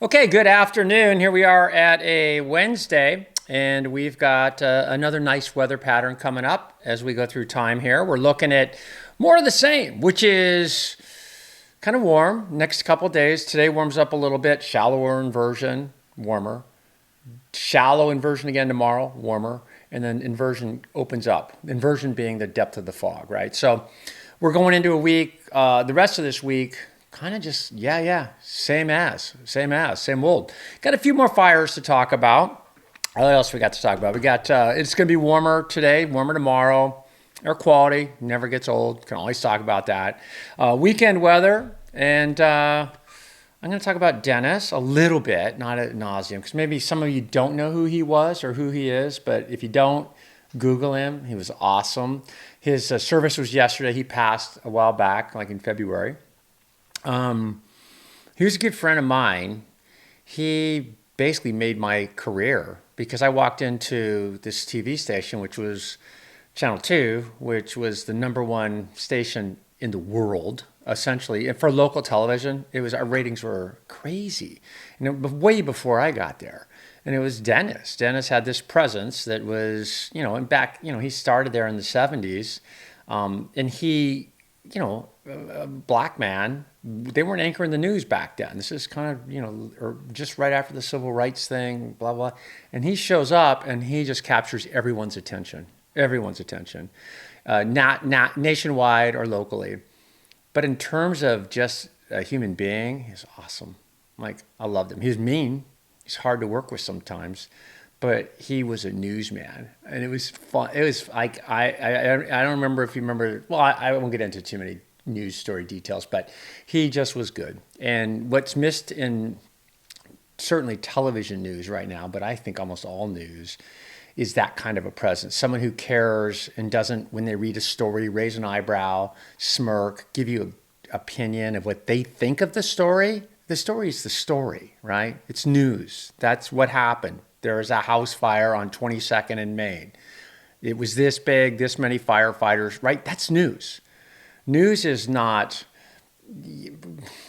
Okay, good afternoon. Here we are at a Wednesday, and we've got another nice weather pattern coming up as we go through time here. We're looking at more of the same, which is kind of warm. Next couple of days, today warms up a little bit, shallower inversion, warmer. Shallow inversion again tomorrow, warmer. And then inversion opens up. Inversion being the depth of the fog, right? So we're going into a week, the rest of this week, kind of just, same old. Got a few more fires to talk about. What else we got to talk about? We got, it's going to be warmer today, warmer tomorrow. Air quality never gets old. Can always talk about that. Weekend weather, and I'm going to talk about Dennis a little bit, not ad nauseum, because maybe some of you don't know who he was or who he is, but if you don't, Google him. He was awesome. His service was yesterday. He passed a while back, like in February. He was a good friend of mine. He basically made my career because I walked into this TV station, which was Channel 2, which was the number one station in the world, essentially. And for local television, our ratings were crazy. Way before I got there. And it was Dennis. Dennis had this presence that was, and back, he started there in the 70s. And he, a black man, they weren't anchoring the news back then. This is kind of, or just right after the civil rights thing, blah, blah. And he shows up and he just captures everyone's attention, not nationwide or locally. But in terms of just a human being, he's awesome. I loved him. He was mean. He's hard to work with sometimes, but he was a newsman, and it was fun. It was like I don't remember if you remember. Well, I won't get into too many news story details, but he just was good. And what's missed in certainly television news right now, but I think almost all news, is that kind of a presence. Someone who cares and doesn't, when they read a story, raise an eyebrow, smirk, give you an opinion of what they think of the story. The story is the story, right? It's news. That's what happened. There was a house fire on 22nd in Maine. It was this big, this many firefighters, right? That's news. News is not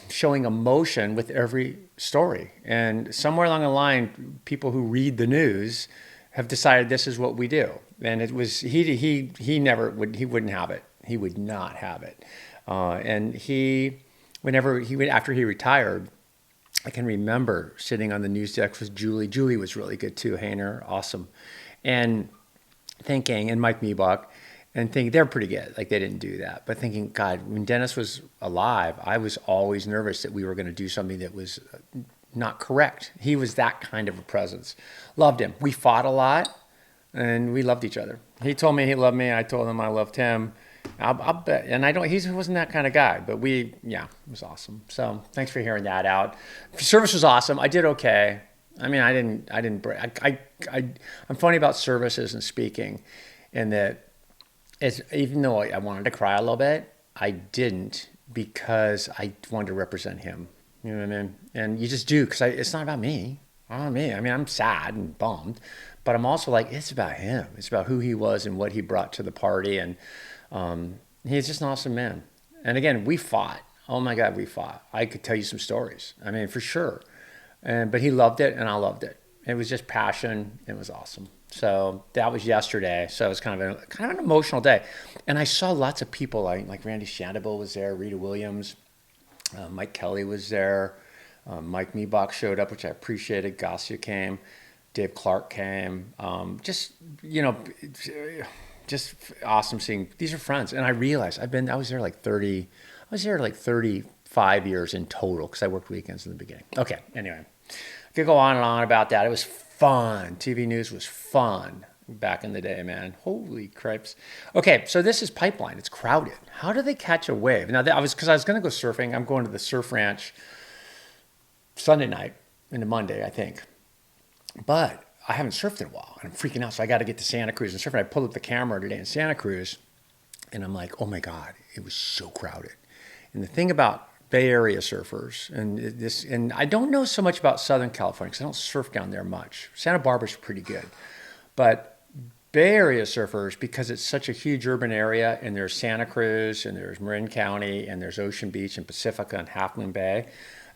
showing emotion with every story. And somewhere along the line, people who read the news have decided this is what we do. And it was, he never would, he wouldn't have it. He would not have it. And after he retired, I can remember sitting on the news desk with Julie. Julie was really good too. Hayner, awesome. And thinking, and Mike Meebach, and thinking they're pretty good. Like they didn't do that. But thinking, God, when Dennis was alive, I was always nervous that we were going to do something that was not correct. He was that kind of a presence. Loved him. We fought a lot, and we loved each other. He told me he loved me. I told him I loved him. I'll bet, and he wasn't that kind of guy, but it was awesome. So thanks for hearing that out. Service was awesome. I did okay. I mean, I didn't break. I'm funny about services and speaking, in that even though I wanted to cry a little bit, I didn't, because I wanted to represent him. You know what I mean? And you just do, because it's not about me. I mean, I'm sad and bummed, but I'm also like, it's about him. It's about who he was and what he brought to the party, and he's just an awesome man. And again, we fought. Oh my God, we fought. I could tell you some stories. I mean, for sure. But he loved it, and I loved it. It was just passion. It was awesome. So that was yesterday. So it was kind of an emotional day. And I saw lots of people like Randy Shandable was there, Rita Williams, Mike Kelly was there, Mike Meebach showed up, which I appreciated. Garcia came, Dave Clark came. Just awesome seeing, these are friends. And I realized I was there like 35 years in total, because I worked weekends in the beginning. Okay, anyway, I could go on and on about that. It was fun. TV news was fun back in the day, man. Holy cripes. Okay, so this is Pipeline. It's crowded. How do they catch a wave? Now, because I was going to go surfing. I'm going to the surf ranch Sunday night into Monday, I think. But I haven't surfed in a while, and I'm freaking out. So I got to get to Santa Cruz and surf. And I pulled up the camera today in Santa Cruz, and I'm like, oh my God, it was so crowded. And the thing about Bay Area surfers, and I don't know so much about Southern California because I don't surf down there much. Santa Barbara's pretty good, but Bay Area surfers, because it's such a huge urban area, and there's Santa Cruz, and there's Marin County, and there's Ocean Beach and Pacifica and Half Moon Bay.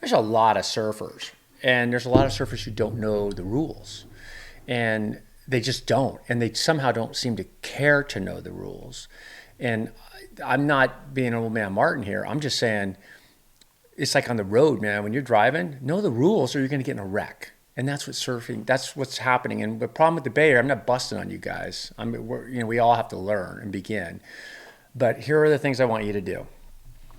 There's a lot of surfers. And there's a lot of surfers who don't know the rules, and they just don't, and they somehow don't seem to care to know the rules. And I'm not being old man Martin here. I'm just saying, it's like on the road, man. When you're driving, know the rules, or you're going to get in a wreck. And that's what surfing. That's what's happening. And the problem with the Bay Area, I'm not busting on you guys. We all have to learn and begin. But here are the things I want you to do.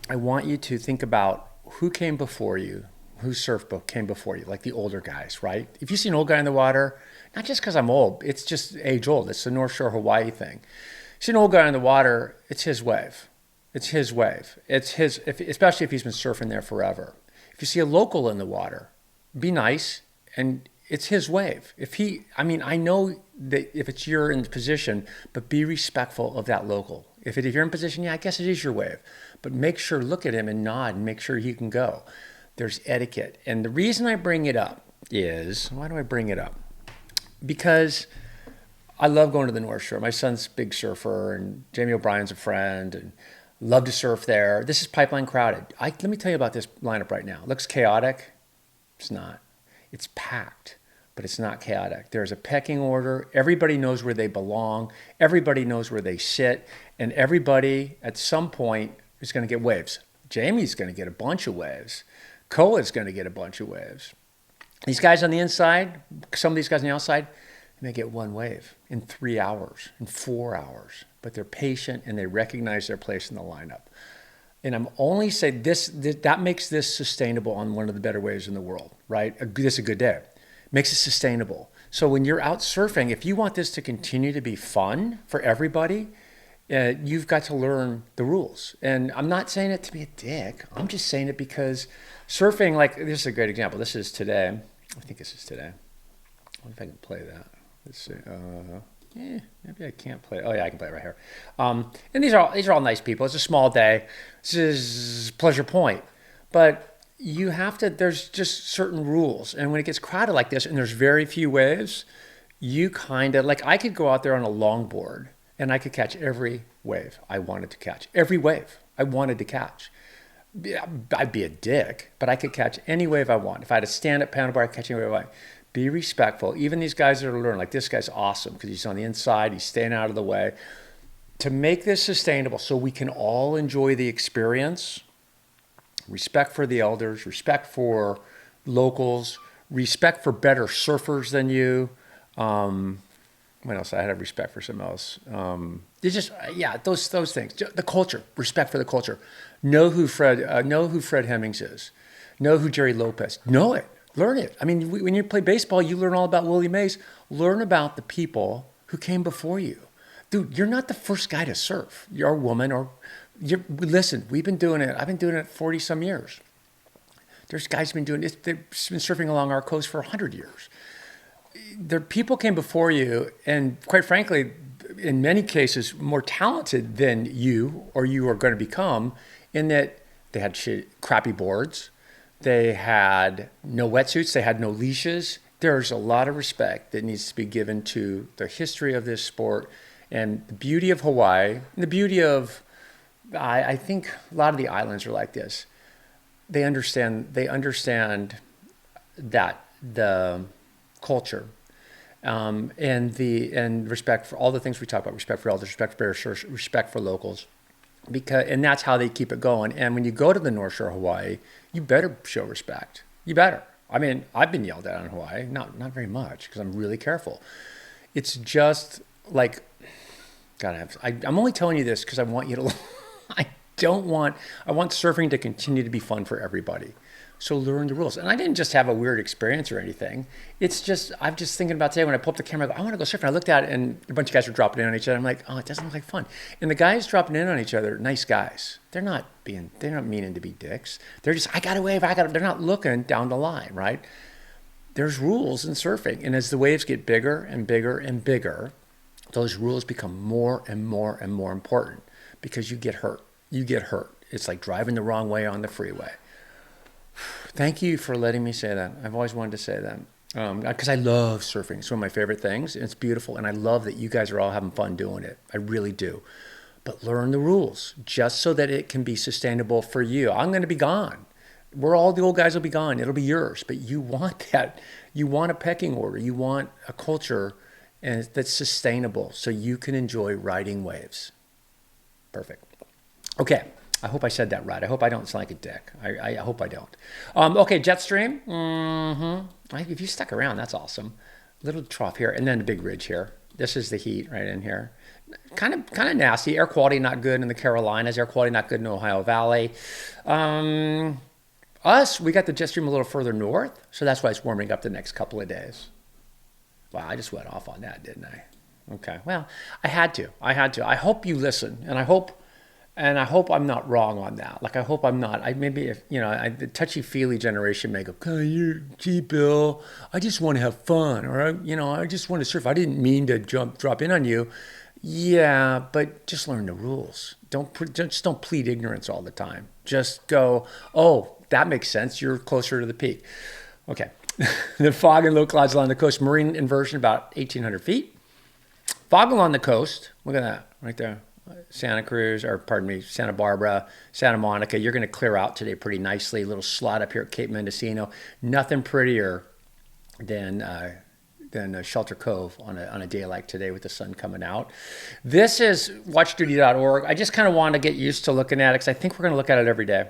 I want you to think about who came before you, whose surfboat came before you, like the older guys, right? If you see an old guy in the water, not just because I'm old, it's just age old. It's the Northshore Hawaii thing. You see an old guy in the water, it's his wave. It's his wave. It's his, especially if he's been surfing there forever. If you see a local in the water, be nice, and it's his wave. I know that if it's you're in position, but be respectful of that local. If you're in position, yeah, I guess it is your wave. But make sure, look at him and nod and make sure he can go. There's etiquette. And the reason I bring it up is, why do I bring it up? Because I love going to the North Shore. My son's a big surfer, and Jamie O'Brien's a friend, and love to surf there. This is pipeline crowded. Let me tell you about this lineup right now. It looks chaotic. It's not. It's packed, but it's not chaotic. There's a pecking order. Everybody knows where they belong. Everybody knows where they sit. And everybody at some point is going to get waves. Jamie's going to get a bunch of waves. Cola's going to get a bunch of waves. These guys on the inside, some of these guys on the outside, they may get one wave in 3 hours, in 4 hours. But they're patient and they recognize their place in the lineup. And I'm only saying that makes this sustainable on one of the better waves in the world, right? This is a good day. Makes it sustainable. So when you're out surfing, if you want this to continue to be fun for everybody, you've got to learn the rules. And I'm not saying it to be a dick. I'm just saying it because surfing, like, this is a great example. This is today. I think this is today. I wonder if I can play that. Let's see. Maybe I can't play. Oh yeah, I can play it right here. And these are all nice people. It's a small day. This is Pleasure Point, but you have to. There's just certain rules, and when it gets crowded like this, and there's very few waves, you kind of like. I could go out there on a longboard, and I could catch every wave I wanted to catch. Every wave I wanted to catch. I'd be a dick, but I could catch any wave I want. If I had a stand-up paddleboard, I'd catch any wave I want. Be respectful. Even these guys that are learning, like this guy's awesome because he's on the inside, he's staying out of the way. To make this sustainable so we can all enjoy the experience, respect for the elders, respect for locals, respect for better surfers than you. What else? I had respect for some else. Those things. The culture, respect for the culture. Know who Fred Hemmings is. Know who Jerry Lopez. Know it. Learn it. I mean, when you play baseball, you learn all about Willie Mays. Learn about the people who came before you. Dude, you're not the first guy to surf. You're a woman listen, we've been doing it. I've been doing it 40 some years. There's guys who've been doing it. They've been surfing along our coast for 100 years. The people came before you, and quite frankly, in many cases, more talented than you or you are going to become, in that they had crappy boards. They had no wetsuits. They had no leashes. There's a lot of respect that needs to be given to the history of this sport and the beauty of Hawaii. And the beauty of, I think a lot of the islands are like this. They understand that the culture and respect for all the things we talk about, respect for elders, respect for bears, respect for locals. And that's how they keep it going. And when you go to the North Shore of Hawaii, you better show respect. You better. I mean, I've been yelled at in Hawaii, not very much because I'm really careful. It's just like, I'm only telling you this because I want you to, I want surfing to continue to be fun for everybody. So learn the rules. And I didn't just have a weird experience or anything. It's just, I'm just thinking about today when I pulled up the camera, I want to go surfing. I looked at it and a bunch of guys were dropping in on each other. I'm like, oh, it doesn't look like fun. And the guys dropping in on each other, nice guys. They're not meaning to be dicks. They're just, I got a wave, they're not looking down the line, right? There's rules in surfing. And as the waves get bigger and bigger and bigger, those rules become more and more and more important because you get hurt. You get hurt. It's like driving the wrong way on the freeway. Thank you for letting me say that. I've always wanted to say that because I love surfing. It's one of my favorite things. And it's beautiful. And I love that you guys are all having fun doing it. I really do. But learn the rules just so that it can be sustainable for you. I'm going to be gone. Where all the old guys will be gone, it'll be yours. But you want that. You want a pecking order. You want a culture and that's sustainable so you can enjoy riding waves. Perfect. Okay. I hope I said that right. I hope I don't sound like a dick. I hope I don't. Okay, Jetstream. If you stuck around, that's awesome. Little trough here, and then the big ridge here. This is the heat right in here. Kind of nasty. Air quality not good in the Carolinas. Air quality not good in the Ohio Valley. We got the jet stream a little further north, so that's why it's warming up the next couple of days. Wow, I just went off on that, didn't I? Okay, well, I had to. I hope you listen, and I hope I'm not wrong on that. Like, I hope I'm not. The touchy-feely generation may go, gee, Bill, I just want to have fun, or I just want to surf. I didn't mean to drop in on you. Yeah, but just learn the rules. Don't plead ignorance all the time. Just go, oh, that makes sense. You're closer to the peak. Okay. The fog and low clouds along the coast. Marine inversion about 1,800 feet. Fog along the coast. Look at that right there. Santa Barbara, Santa Monica. You're going to clear out today pretty nicely. A little slot up here at Cape Mendocino. Nothing prettier than Shelter Cove on a day like today with the sun coming out. This is watchduty.org. I just kind of want to get used to looking at it because I think we're going to look at it every day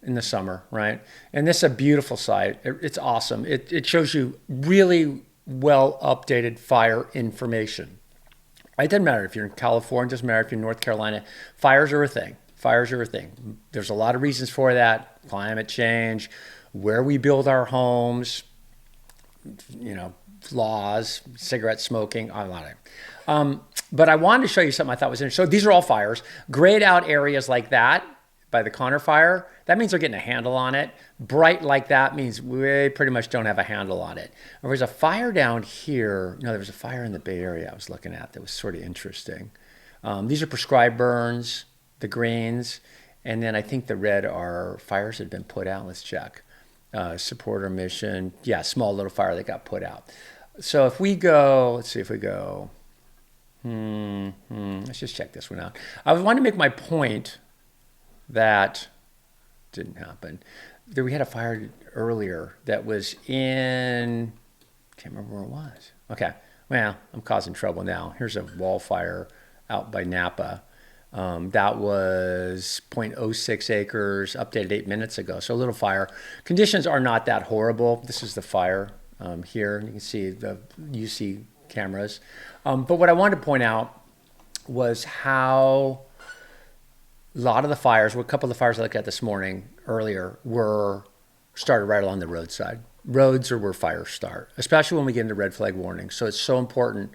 in the summer, right? And this is a beautiful site. It's awesome. It shows you really well updated fire information. It doesn't matter if you're in California, it doesn't matter if you're in North Carolina. Fires are a thing. There's a lot of reasons for that. Climate change, where we build our homes, laws, cigarette smoking, a lot of it. But I wanted to show you something I thought was interesting. So these are all fires. Grayed out areas like that by the Connor fire, that means they're getting a handle on it. Bright like that means we pretty much don't have a handle on it. There was a fire down here. No, there was a fire in the Bay Area I was looking at that was sort of interesting. These are prescribed burns, the greens, and then I think the red are fires that have been put out. Let's check. Supporter mission. Yeah, small little fire that got put out. So if we go, let's see if we go. Let's just check this one out. I wanted to make my point that didn't happen. We had a fire earlier that was in, can't remember where it was. Okay, well, I'm causing trouble now. Here's a wall fire out by Napa. That was 0.06 acres, updated 8 minutes ago. So a little fire. Conditions are not that horrible. This is the fire here. You can see the UC cameras. But what I wanted to point out was how a lot of the fires, a couple of the fires I looked at this morning earlier, were started right along the roadside. Roads are where fires start, especially when we get into red flag warnings. So it's so important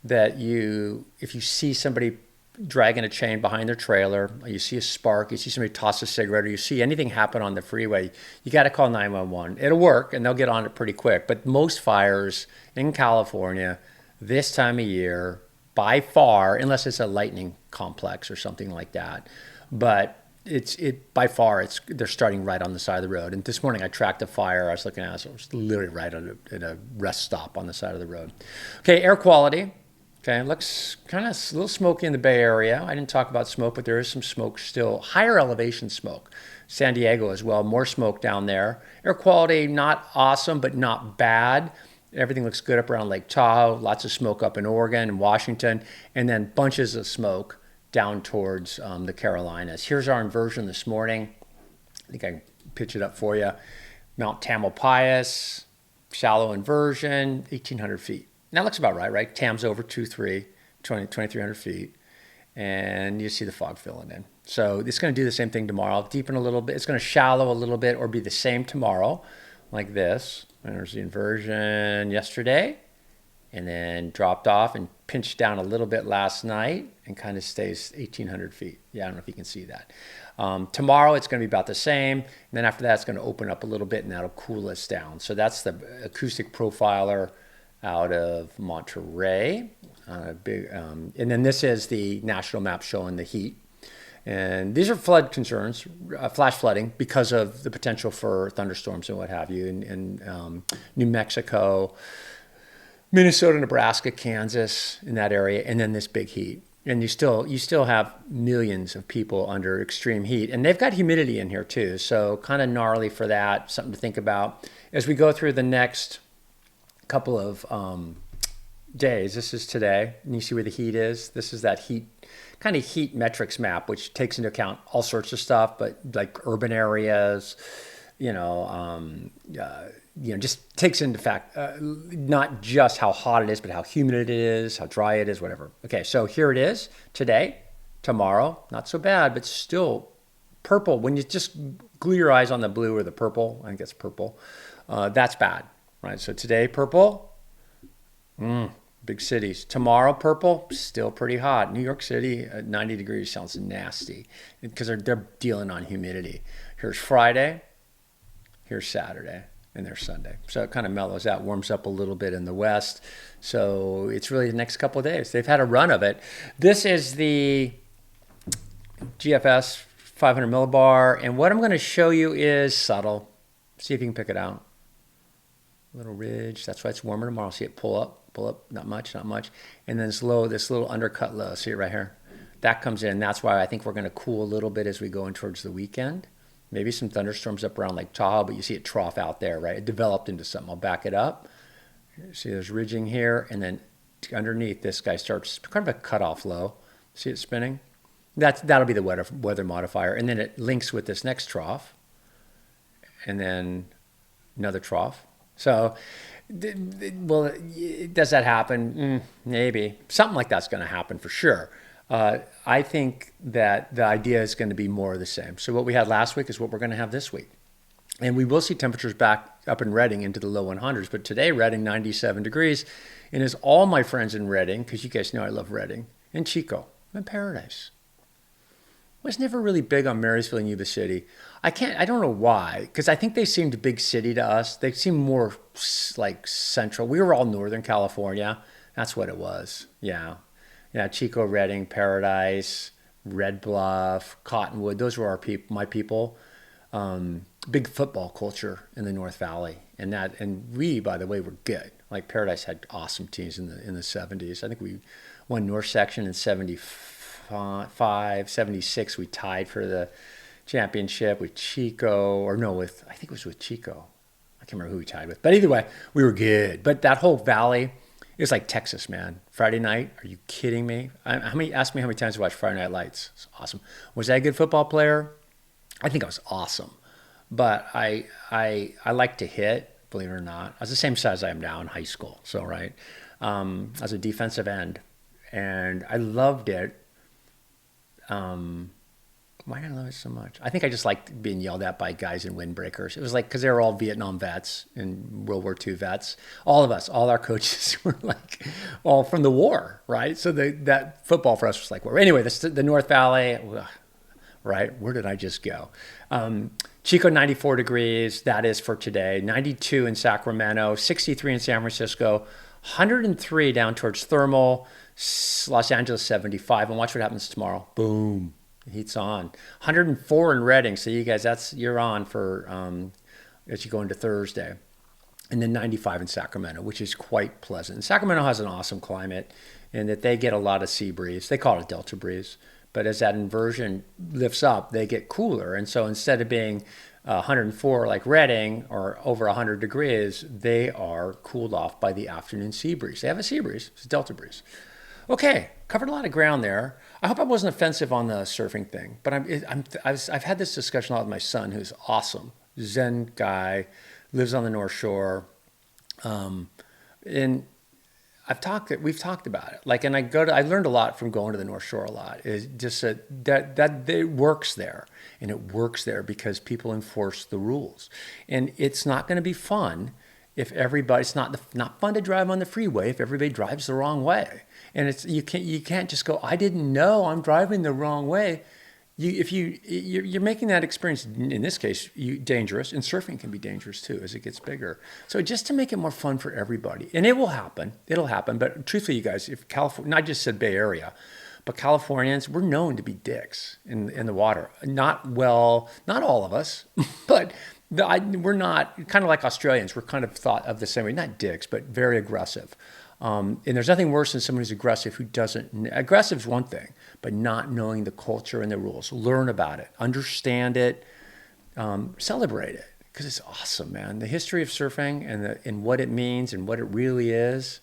that if you see somebody dragging a chain behind their trailer, or you see a spark, you see somebody toss a cigarette, or you see anything happen on the freeway, you got to call 911. It'll work, and they'll get on it pretty quick. But most fires in California this time of year, by far, unless it's a lightning complex or something like that, but they're starting right on the side of the road. And this morning I tracked a fire I was looking at, so it was literally right at a rest stop on the side of the road. Okay, air quality. Okay, it looks kind of a little smoky in the Bay Area. I didn't talk about smoke, but there is some smoke still. Higher elevation smoke. San Diego as well, more smoke down there. Air quality, not awesome, but not bad. Everything looks good up around Lake Tahoe. Lots of smoke up in Oregon and Washington, and then bunches of smoke down towards the Carolinas. Here's our inversion this morning. I think I can pitch it up for you. Mount Tamalpais, shallow inversion, 1,800 feet. And that looks about right? Tam's over 2,300 feet. And you see the fog filling in. So it's going to do the same thing tomorrow. Deepen a little bit. It's going to shallow a little bit or be the same tomorrow, like this. And there's the inversion yesterday. And then dropped off and pinched down a little bit last night and kind of stays 1,800 feet. Yeah, I don't know if you can see that. Tomorrow it's going to be about the same. And then after that it's going to open up a little bit and that'll cool us down. So that's the acoustic profiler out of Monterey. And then this is the national map showing the heat. And these are flood concerns, flash flooding, because of the potential for thunderstorms and what have you in New Mexico, Minnesota, Nebraska, Kansas, in that area, and then this big heat. And you still have millions of people under extreme heat, and they've got humidity in here too. So kind of gnarly for that. Something to think about as we go through the next couple of days. This is today, and you see where the heat is. This is that heat metrics map, which takes into account all sorts of stuff, but like urban areas, you know, just takes into fact not just how hot it is, but how humid it is, how dry it is, whatever. Okay, so here it is today, tomorrow, not so bad, but still purple. When you just glue your eyes on the blue or the purple, I think it's purple, that's bad, right? So today, purple, big cities. Tomorrow, purple, still pretty hot. New York City at 90 degrees sounds nasty because they're dealing on humidity. Here's Friday, here's Saturday, and there's Sunday. So it kind of mellows out, warms up a little bit in the west. So it's really the next couple of days. They've had a run of it. This is the GFS 500 millibar, and what I'm going to show you is subtle. See if you can pick it out. Little ridge. That's why it's warmer tomorrow. See it pull up, not much. And then this little undercut low. See it right here? That comes in. That's why I think we're going to cool a little bit as we go in towards the weekend. Maybe some thunderstorms up around Lake Tahoe, but you see it trough out there, right? It developed into something. I'll back it up. See there's ridging here, and then underneath this guy starts kind of a cutoff low. See it spinning? That'll be the weather modifier. And then it links with this next trough, and then another trough. So, well, does that happen? Maybe. Something like that's going to happen for sure. I think that the idea is going to be more of the same. So what we had last week is what we're going to have this week. And we will see temperatures back up in Redding into the low 100s. But today, Redding, 97 degrees. And as all my friends in Redding, because you guys know I love Redding, and Chico, and Paradise. Was never really big on Marysville and Yuba City. I don't know why, because I think they seemed big city to us. They seemed more like central. We were all Northern California. That's what it was. Yeah. Chico, Redding, Paradise, Red Bluff, Cottonwood. Those were my people. Big football culture in the North Valley. And we, by the way, were good. Like Paradise had awesome teams in the 70s. I think we won North Section in 75, 76. We tied for the championship with Chico, I think it was with Chico. I can't remember who we tied with. But either way, we were good. But that whole valley, it was like Texas, man. Friday night, are you kidding me? Ask me how many times I watched Friday Night Lights. It's awesome. Was I a good football player? I think I was awesome. But I like to hit, believe it or not. I was the same size I am now in high school. So, right. I was a defensive end. And I loved it. Why did I love it so much? I think I just liked being yelled at by guys in windbreakers. It was like, because they were all Vietnam vets and World War II vets. All of us, all our coaches were like all from the war, right? So that football for us was like war. Anyway, the North Valley, right? Where did I just go? Chico, 94 degrees. That is for today. 92 in Sacramento, 63 in San Francisco, 103 down towards Thermal, Los Angeles, 75. And watch what happens tomorrow. Boom. The heat's on. 104 in Redding. So you guys, you're on for as you go into Thursday. And then 95 in Sacramento, which is quite pleasant. Sacramento has an awesome climate in that they get a lot of sea breeze. They call it a delta breeze. But as that inversion lifts up, they get cooler. And so instead of being 104 like Redding or over 100 degrees, they are cooled off by the afternoon sea breeze. They have a sea breeze. It's a delta breeze. Okay, covered a lot of ground there. I hope I wasn't offensive on the surfing thing, but I've had this discussion a lot with my son, who's awesome, Zen guy, lives on the North Shore, and we've talked about it. Like, and I learned a lot from going to the North Shore a lot. Is just that it works there, and it works there because people enforce the rules, and it's not going to be fun if it's not fun to drive on the freeway if everybody drives the wrong way. And you can't just go, I didn't know I'm driving the wrong way. You're making that experience, in this case, dangerous, and surfing can be dangerous too as it gets bigger. So just to make it more fun for everybody, and it'll happen. But truthfully, you guys, if California, not just said Bay Area, but Californians, we're known to be dicks in the water. Not all of us, but We're not kind of like Australians. We're kind of thought of the same way, not dicks, but very aggressive. And there's nothing worse than someone who's aggressive who doesn't. Aggressive is one thing, but not knowing the culture and the rules. Learn about it, understand it, celebrate it, because it's awesome, man. The history of surfing and what it means and what it really is.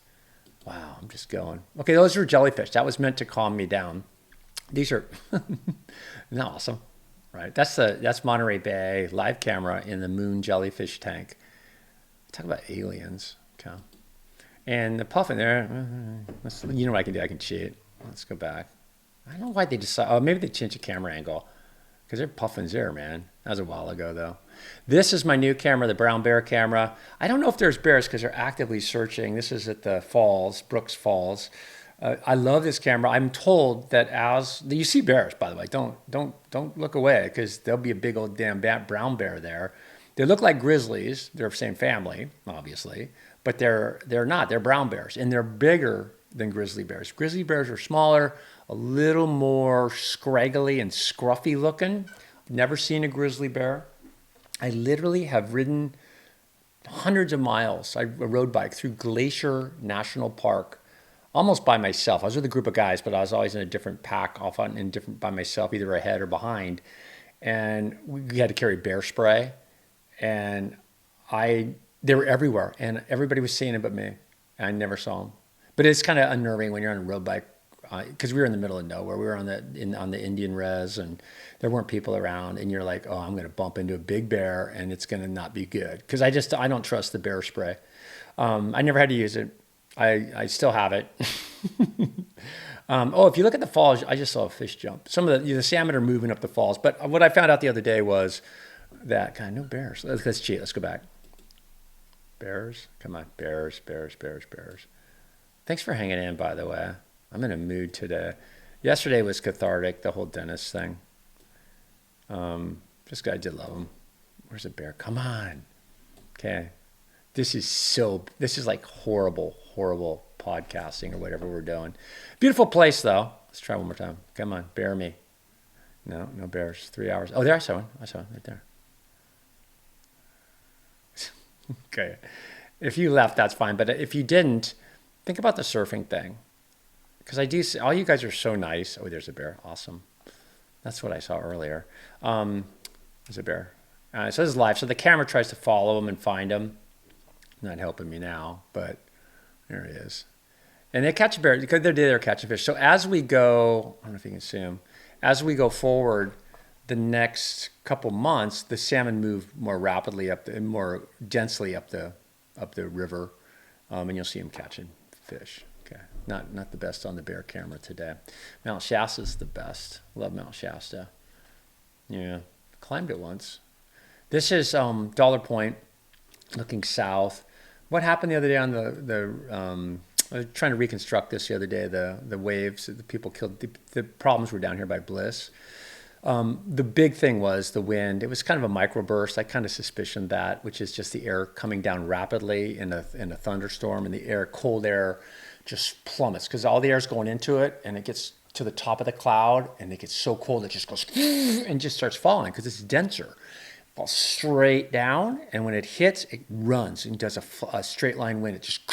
Wow, I'm just going. Okay, those are jellyfish. That was meant to calm me down. These are not awesome, right? That's Monterey Bay live camera in the moon jellyfish tank. Talk about aliens, okay? And the puffin there, you know what I can do? I can cheat. Let's go back. I don't know why they decide. Oh, maybe they changed the camera angle because they're puffins there, man. That was a while ago, though. This is my new camera, the brown bear camera. I don't know if there's bears because they're actively searching. This is at the falls, Brooks Falls. I love this camera. I'm told that you see bears, by the way. Don't look away because there'll be a big old damn brown bear there. They look like grizzlies. They're the same family, obviously, but they're not. They're brown bears, and they're bigger than grizzly bears. Grizzly bears are smaller, a little more scraggly and scruffy looking. Never seen a grizzly bear. I literally have ridden hundreds of miles. I road bike through Glacier National Park almost by myself. I was with a group of guys, but I was always in a different pack, often in different by myself, either ahead or behind. And we had to carry bear spray, and they were everywhere, and everybody was seeing it but me. And I never saw them. But it's kind of unnerving when you're on a road bike, because we were in the middle of nowhere. We were on the Indian res, and there weren't people around. And you're like, oh, I'm going to bump into a big bear, and it's going to not be good. Because I don't trust the bear spray. I never had to use it. I still have it. If you look at the falls, I just saw a fish jump. Some of the salmon are moving up the falls. But what I found out the other day was that, God, no bears. Let's cheat. Let's go back. Bears? Come on. Bears. Thanks for hanging in, by the way. I'm in a mood today. Yesterday was cathartic, the whole Dennis thing. Just I did love him. Where's the bear? Come on. Okay. This is like horrible podcasting or whatever we're doing. Beautiful place, though. Let's try one more time. Come on, bear me. No bears. 3 hours. Oh, there, I saw one right there. Okay. If you left, that's fine. But if you didn't, think about the surfing thing. Because I do see, all you guys are so nice. Oh, there's a bear. Awesome. That's what I saw earlier. There's a bear. So this is live. So the camera tries to follow him and find him. Not helping me now, but there he is. And they catch a bear because they're catching fish. So as we go, I don't know if you can see them, as we go forward, the next couple months, the salmon move more rapidly more densely up the river, and you'll see them catching fish. Okay, not the best on the bear camera today. Mount Shasta is the best. Love Mount Shasta. Yeah, climbed it once. This is Dollar Point, looking south. What happened the other day on I was trying to reconstruct this the other day, the waves, the people killed, the problems were down here by Bliss. The big thing was the wind. It was kind of a microburst. I kind of suspicioned that, which is just the air coming down rapidly in a thunderstorm, and the cold air just plummets because all the air is going into it, and it gets to the top of the cloud, and it gets so cold it just goes and just starts falling because it's denser. Falls straight down, and when it hits, it runs and does a straight line wind. It just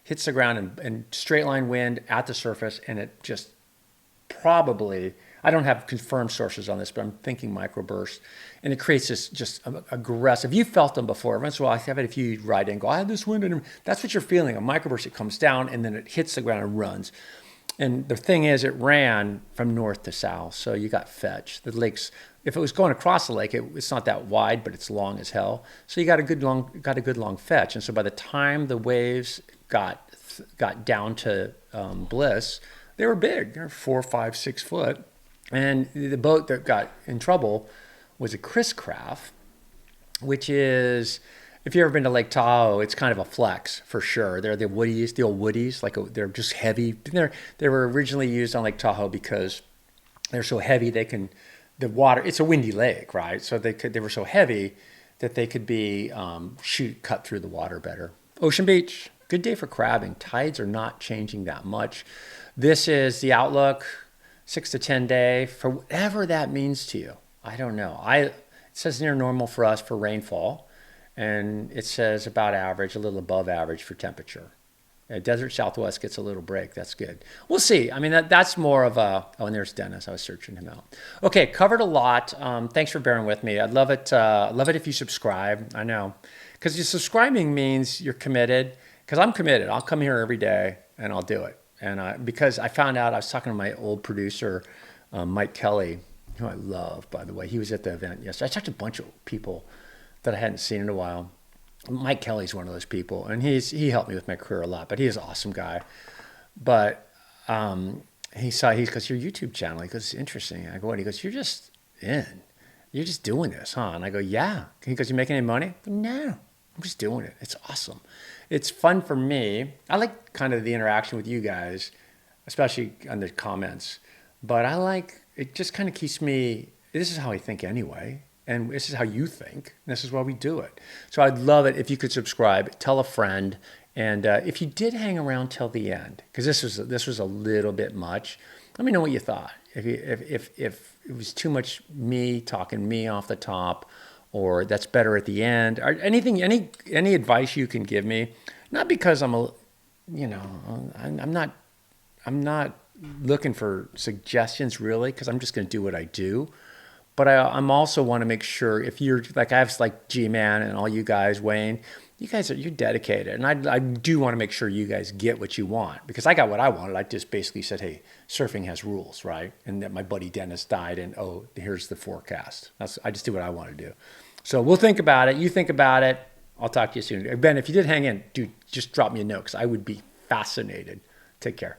hits the ground and straight line wind at the surface, and it just probably, I don't have confirmed sources on this, but I'm thinking microburst, and it creates this just aggressive. You felt them before. Once in a while, I have it if you ride in and go, I have this wind, and that's what you're feeling. A microburst, it comes down, and then it hits the ground and runs. And the thing is, it ran from north to south, so you got fetch. The lakes, if it was going across the lake, it's not that wide, but it's long as hell. So you got a good long fetch. And so by the time the waves got down to Bliss, they were big. They were 4, 5, 6 foot. And the boat that got in trouble was a Chris craft, which is, if you've ever been to Lake Tahoe, it's kind of a flex for sure. They're the woodies, the old woodies, they're just heavy. They were originally used on Lake Tahoe because they're so heavy the water. It's a windy lake, right? So they were so heavy that they could be cut through the water better. Ocean Beach, good day for crabbing. Tides are not changing that much. This is the outlook, 6 to 10 day for whatever that means to you. I don't know. It says near normal for us for rainfall, and it says about average, a little above average for temperature. Desert Southwest gets a little break. That's good. We'll see. I mean, that's more of a. Oh, and there's Dennis. I was searching him out. Okay, covered a lot. Thanks for bearing with me. I'd love it. Love it if you subscribe. I know, because subscribing means you're committed. Because I'm committed. I'll come here every day and I'll do it. And because I found out, I was talking to my old producer, Mike Kelly, who I love, by the way. He was at the event yesterday. I talked to a bunch of people that I hadn't seen in a while. Mike Kelly's one of those people, and he helped me with my career a lot, but he's an awesome guy. But he goes, your YouTube channel, he goes, it's interesting. I go, what? He goes, you're just doing this, huh? And I go, yeah. He goes, you making any money? I go, no, I'm just doing it. It's awesome. It's fun for me. I like kind of the interaction with you guys, especially on the comments, but it just kind of keeps me, this is how I think anyway. And this is how you think. This is why we do it. So I'd love it if you could subscribe, tell a friend, and if you did hang around till the end, because this was a little bit much. Let me know what you thought. If it was too much me talking me off the top, or that's better at the end, or anything, any advice you can give me. Not because I'm not looking for suggestions really, because I'm just going to do what I do. But I'm also want to make sure if you're like, I have like G-Man and all you guys, Wayne, you're dedicated. And I do want to make sure you guys get what you want, because I got what I wanted. I just basically said, hey, surfing has rules, right? And that my buddy Dennis died, and oh, here's the forecast. I just do what I want to do. So we'll think about it. You think about it. I'll talk to you soon. Ben, if you did hang in, dude, just drop me a note, because I would be fascinated. Take care.